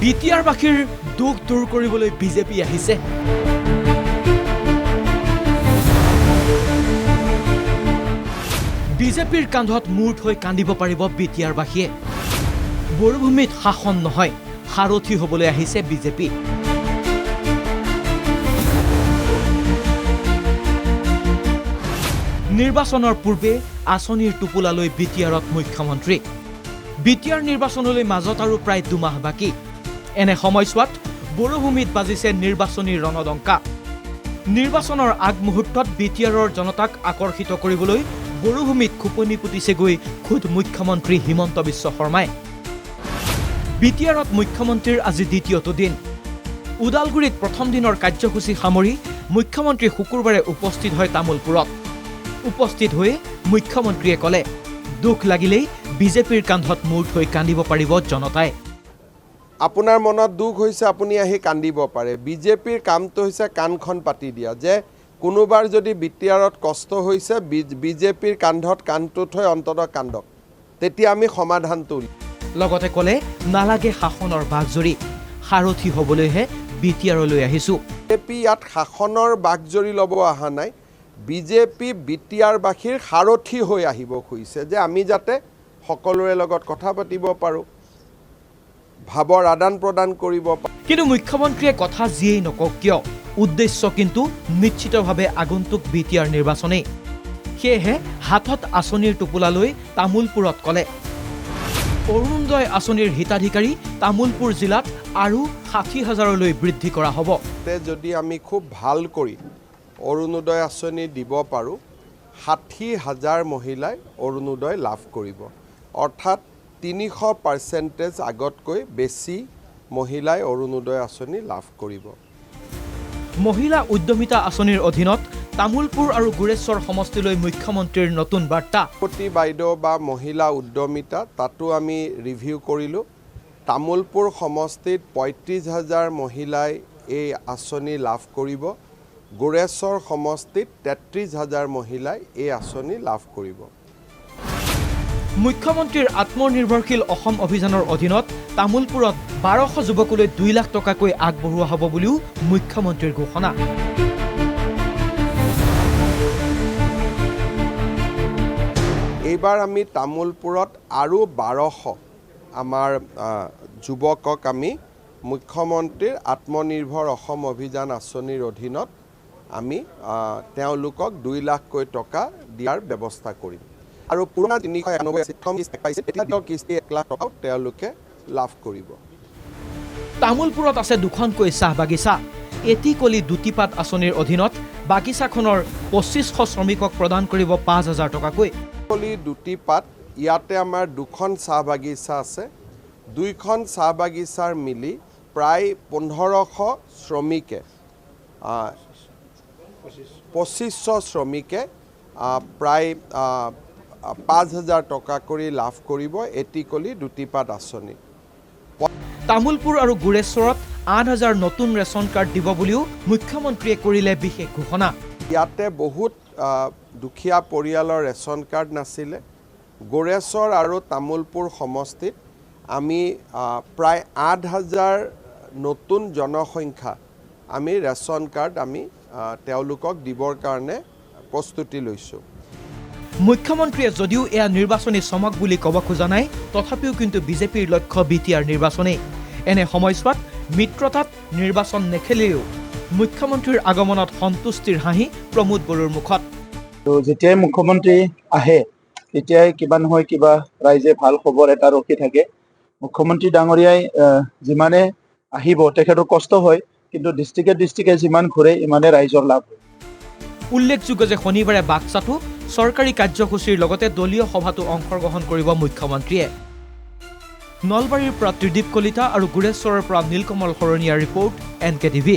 বিটিআৰবাসীৰ দুখ দূৰ কৰিবলৈ বিজেপি আহিছে। বিজেপিৰ কান্ধত মূৰ থৈ কান্দিব পাৰিব বিটিআৰবাসীয়ে। বৰভূমিত শাসন নহয়, সাৰথি হ'বলৈ আহিছে বিজেপি। নিৰ্বাচনৰ পূৰ্বে আঁচনিৰ টোপোলালৈ বিটিআৰত মুখ্যমন্ত্ৰী। বিটিআৰ নিৰ্বাচনলৈ মাজত আৰু প্ৰায় 2 মাহ বাকী। এনে সময়ছোৱাত বৰভূমিত বাজিছে নিৰ্বাচনী ৰণদংকা। নিৰ্বাচনৰ আগমুহূৰ্তত বিটিআৰৰ জনতাক আকৰ্ষিত কৰিবলৈ বৰভূমিত খোপনি পুতিছেগৈ খুদ মুখ্যমন্ত্ৰী হিমন্ত বিশ্ব শৰ্মাই। বিটিআৰত মুখ্যমন্ত্ৰীৰ আজি দ্বিতীয়টো দিন। ওদালগুৰিত প্ৰথম দিনৰ কাৰ্যসূচী সামৰি মুখ্যমন্ত্ৰী শুকুৰবাৰে উপস্থিত হয় তামুলপুৰত। উপস্থিত হৈ মুখ্যমন্ত্ৰীয়ে ক'লে, দুখ লাগিলেই বিজেপিৰ কান্ধত মূৰ থৈ কান্দিব পাৰিব জনতাই। আপোনাৰ মনত দুখ হৈছে, আপুনি আহি কান্দিব পাৰে। বিজেপিৰ কামটো হৈছে কাণখন পাতি দিয়া, যে কোনোবাৰ যদি বিটিআৰত কষ্ট হৈছে বিজেপিৰ কান্ধত কাণটো থৈ অন্ততঃ কান্দক, তেতিয়া আমি সমাধানটো। লগতে ক'লে, নালাগে শাসনৰ বাঘজৰী, সাৰথি হ'বলৈহে বিটিআৰলৈ আহিছোঁ। বিজেপি ইয়াত শাসনৰ বাঘজৰী ল'ব অহা নাই, বিজেপি বিটিআৰবাসীৰ সাৰথি হৈ আহিব খুজিছে, যে আমি যাতে সকলোৰে লগত কথা পাতিব পাৰোঁ, ভাৱৰ আদান প্ৰদান কৰিব পাৰোঁ। কিন্তু মুখ্যমন্ত্ৰীয়ে কথা যিয়েই নকওক কিয়, উদ্দেশ্য কিন্তু নিশ্চিতভাৱে আগন্তুক বিটিআৰ নিৰ্বাচনেই। সেয়েহে হাতত আঁচনিৰ টোপোলালৈ তামুলপুৰত ক'লে, অৰুণোদয় আঁচনিৰ হিতাধিকাৰী তামুলপুৰ জিলাত আৰু 60,000লৈ বৃদ্ধি কৰা হ'ব। যদি আমি খুব ভাল কৰি অৰুণোদয় আঁচনি দিব পাৰোঁ, 60,000 মহিলাই অৰুণোদয় লাভ কৰিব। অৰ্থাৎ 300% আগতকৈ বেছি মহিলাই অৰুণোদয় আঁচনি লাভ কৰিব। মহিলা উদ্যমিতা আঁচনিৰ অধীনত তামুলপুৰ আৰু গুৰেশ্বৰ সমষ্টিলৈ মুখ্যমন্ত্ৰীৰ নতুন বাৰ্তা। প্ৰতি বাইদেউ বা মহিলা উদ্যমিতা, তাতো আমি ৰিভিউ কৰিলোঁ। তামুলপুৰ সমষ্টিত 35,000 মহিলাই এই আঁচনি লাভ কৰিব। গুৰেশ্বৰ সমষ্টিত 33,000 মহিলাই এই আঁচনি লাভ কৰিব। মুখ্যমন্ত্ৰীৰ আত্মনিৰ্ভৰশীল অসম অভিযানৰ অধীনত তামুলপুৰত 1200 যুৱকলৈ 2 লাখ টকাকৈ আগবঢ়োৱা হ'ব বুলিও মুখ্যমন্ত্ৰীৰ ঘোষণা। এইবাৰ আমি তামুলপুৰত আৰু 1200 আমাৰ যুৱকক আমি মুখ্যমন্ত্ৰীৰ আত্মনিৰ্ভৰ অসম অভিযান আঁচনিৰ অধীনত আমি তেওঁলোকক 2 লাখকৈ টকা দিয়াৰ ব্যৱস্থা কৰিম। আৰু পুৰণা 391 কিস্তি 1 লাখ টকাও তেওঁলোকে লাভ কৰিব। তামুলপুৰত আছে 2খনকৈ চাহ বাগিচা। এটিকলি দুটিপাত আঁচনিৰ অধীনত বাগিচাখনৰ 2500 শ্ৰমিকক প্ৰদান কৰিব 5,000 টকাকৈ। এটিকলি দুটিপাত, ইয়াতে আমাৰ 2খন চাহ বাগিচা আছে। 2খন চাহ বাগিচাৰ মিলি প্ৰায় 1500 শ্ৰমিকে 2500 শ্ৰমিকে প্ৰায় 5,000 টকা কৰি লাভ কৰিব এটিকলি দুটিপাত আঁচনি। তামুলপুৰ আৰু গুৰেশ্বৰত 8,000 নতুন ৰেচন কাৰ্ড দিব বুলিও মুখ্যমন্ত্ৰীয়ে কৰিলে বিশেষ ঘোষণা। ইয়াতে বহুত দুখীয়া পৰিয়ালৰ ৰেচন কাৰ্ড নাছিলে। গুৰেশ্বৰ আৰু তামুলপুৰ সমষ্টিত আমি প্ৰায় 8,000 নতুন জনসংখ্যা আমি ৰেচন কাৰ্ড আমি তেওঁলোকক দিবৰ কাৰণে প্ৰস্তুতি লৈছোঁ। মুখ্যমন্ত্ৰীয়ে যদিও এয়া নিৰ্বাচনী চমক বুলি ক'ব খোজা নাই, তথাপিও কিন্তু বিজেপিৰ লক্ষ্য বিটিআৰ নিৰ্বাচনেই। এনে সময়ছোৱাত মিত্ৰতাত নিৰ্বাচন নেখেলিলেও মুখ্যমন্ত্ৰীৰ আগমনত সন্তুষ্টিৰ হাঁহি প্ৰমোদ বড়োৰ মুখত। যেতিয়াই মুখ্যমন্ত্ৰী আহে তেতিয়াই কিবা নহয় কিবা ৰাইজে ভাল খবৰ এটা ৰখি থাকে। মুখ্যমন্ত্ৰী ডাঙৰীয়াই যিমানে আহিব তেখেতৰ কষ্ট হয়, কিন্তু ডিষ্ট্ৰিক্টে যিমান ঘূৰে ইমানে ৰাইজৰ লাভ। উল্লেখযোগ্য যে শনিবাৰে বাক্সাতো চৰকাৰী কাৰ্যসূচীৰ লগতে দলীয় সভাতো অংশগ্ৰহণ কৰিব মুখ্যমন্ত্ৰীয়ে। নলবাৰীৰ পৰা ত্ৰিদীপ কলিতা আৰু গুৰেশ্বৰৰ পৰা নীলকমল শৰণীয়াৰ ৰিপৰ্ট NKTV।